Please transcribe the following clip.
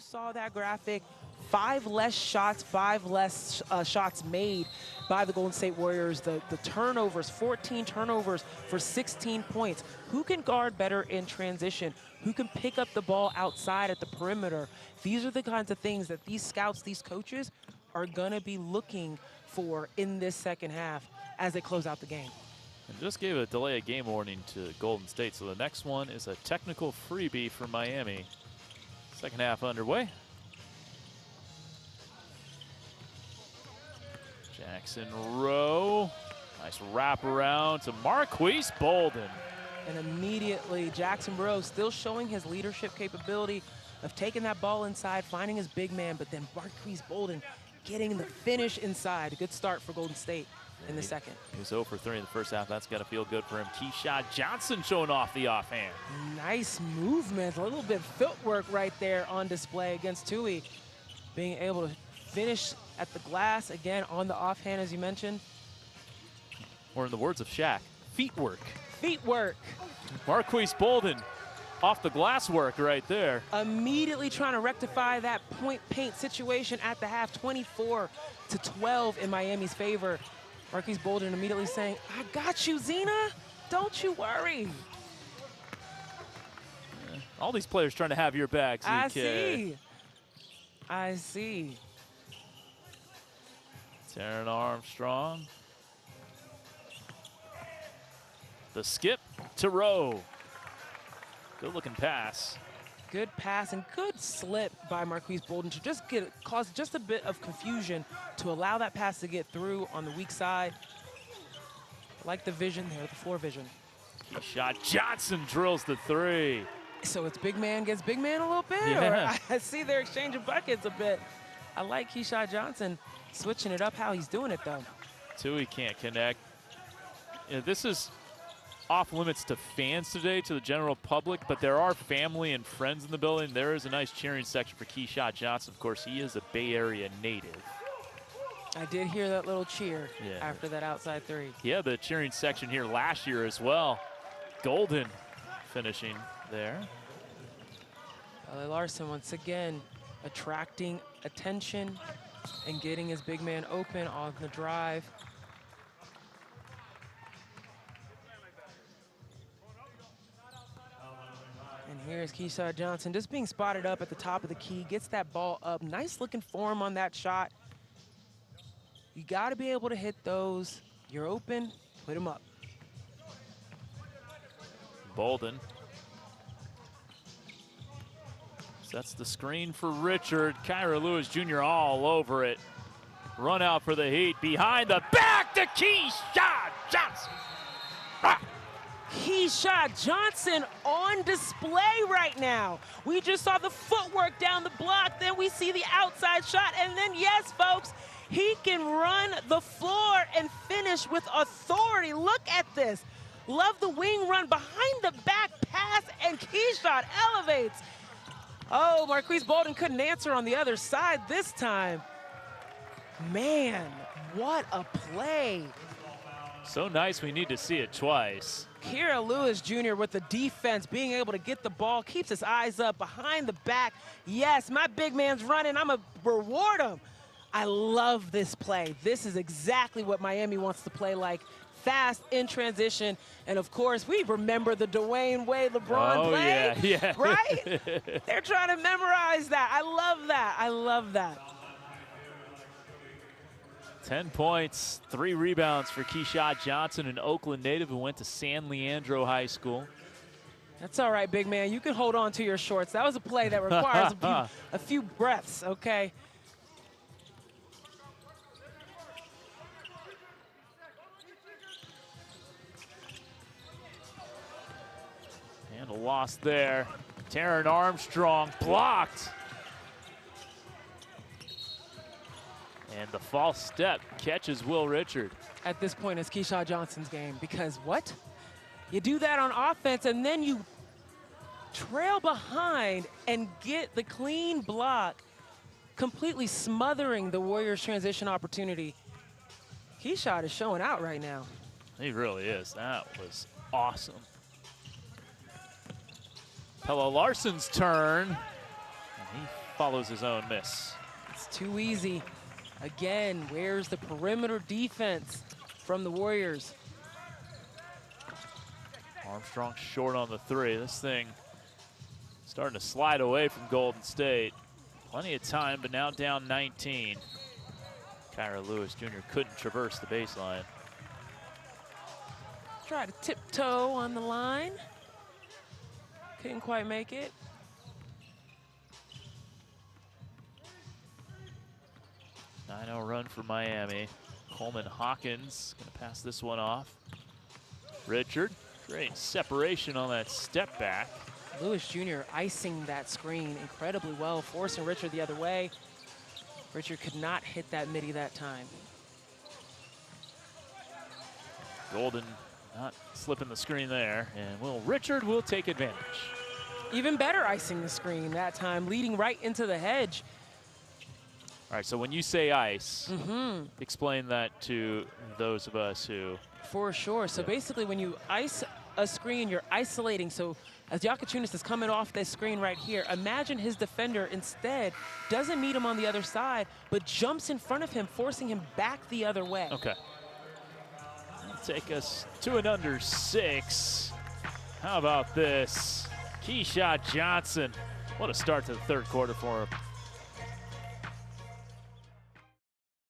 saw that graphic, 5 less shots, 5 less shots made by the Golden State Warriors. The turnovers, 14 turnovers for 16 points. Who can guard better in transition? Who can pick up the ball outside at the perimeter? These are the kinds of things that these scouts, these coaches, are gonna be looking for in this second half as they close out the game. And just gave a delay of game warning to Golden State, so the next one is a technical freebie for Miami. Second half underway. Jackson Rowe, nice wraparound to Marquise Bolden. And immediately, Jackson Rowe still showing his leadership capability of taking that ball inside, finding his big man, but then Marquise Bolden getting the finish inside. A good start for Golden State in the second. He was 0 for 3 in the first half. That's got to feel good for him. Keshad Johnson showing off the offhand. Nice movement, a little bit of footwork right there on display against Tui. Being able to finish at the glass, again, on the offhand, as you mentioned. Or in the words of Shaq, feet work. Feet work. Marquise Bolden off the glass work right there. Immediately trying to rectify that point paint situation at the half, 24-12 in Miami's favor. Marquise Bolden immediately saying, I got you, Zena. Don't you worry. Yeah. All these players trying to have your back, ZK. I see. I see. Taron Armstrong. The skip to Rowe. Good looking pass. Good pass and good slip by Marquise Bolden to just cause just a bit of confusion to allow that pass to get through on the weak side. I like the vision there, the floor vision. Keshad Johnson drills the 3. So it's big man gets big man a little bit? Yeah. Or I see they're exchanging buckets a bit. I like Keshad Johnson switching it up how he's doing it though. Tui can't connect. Yeah, this is off limits to fans today, to the general public, but there are family and friends in the building. There is a nice cheering section for Keshad Johnson. Of course, he is a Bay Area native. I did hear that little cheer after that outside 3. Yeah, the cheering section here last year as well. Goldin finishing there. Pelle Larsson once again attracting attention and getting his big man open on the drive. And here's Keshad Johnson just being spotted up at the top of the key, gets that ball up. Nice looking form on that shot. You got to be able to hit those. You're open, put him up. Bolden sets the screen for Richard. Kira Lewis Jr. all over it. Run out for the Heat. Behind the back to Keshad Johnson. Keshad Johnson on display right now. We just saw the footwork down the block, then we see the outside shot, and then yes, folks, he can run the floor and finish with authority. Look at this. Love the wing run behind the back pass, and Keshad elevates. Oh, Marquise Bolden couldn't answer on the other side this time. Man, what a play. So nice, we need to see it twice. Kel'el Ware Jr. with the defense, being able to get the ball, keeps his eyes up behind the back. Yes, my big man's running, I'm gonna reward him. I love this play. This is exactly what Miami wants to play like. Fast, in transition, and of course, we remember the Dwayne Wade LeBron play, yeah. right? They're trying to memorize that. I love that, I love that. 10 points, 3 rebounds for Keshad Johnson, an Oakland native who went to San Leandro High School. That's all right, big man. You can hold on to your shorts. That was a play that requires a few breaths, okay? And a loss there. Taron Armstrong blocked. And the false step catches Will Richard. At this point, it's Keshad Johnson's game, because what? You do that on offense, and then you trail behind and get the clean block, completely smothering the Warriors' transition opportunity. Keshad is showing out right now. He really is. That was awesome. Pelle Larsson's turn. And he follows his own miss. It's too easy. Again, where's the perimeter defense from the Warriors? Armstrong short on the three. This thing starting to slide away from Golden State. Plenty of time, but now down 19. Kira Lewis Jr. couldn't traverse the baseline. Try to tiptoe on the line. Couldn't quite make it. Nine-0 run for Miami. Coleman Hawkins gonna pass this one off. Richard, great separation on that step back. Lewis Jr. icing that screen incredibly well, forcing Richard the other way. Richard could not hit that midi that time. Goldin not slipping the screen there, and Richard will take advantage. Even better icing the screen that time, leading right into the hedge. All right, so when you say ice, explain that to those of us who... For sure. So basically, when you ice a screen, you're isolating. So as Jakučionis is coming off this screen right here, imagine his defender instead doesn't meet him on the other side, but jumps in front of him, forcing him back the other way. Okay. That'll take us to an under 6. How about this? Keshad Johnson. What a start to the third quarter for him.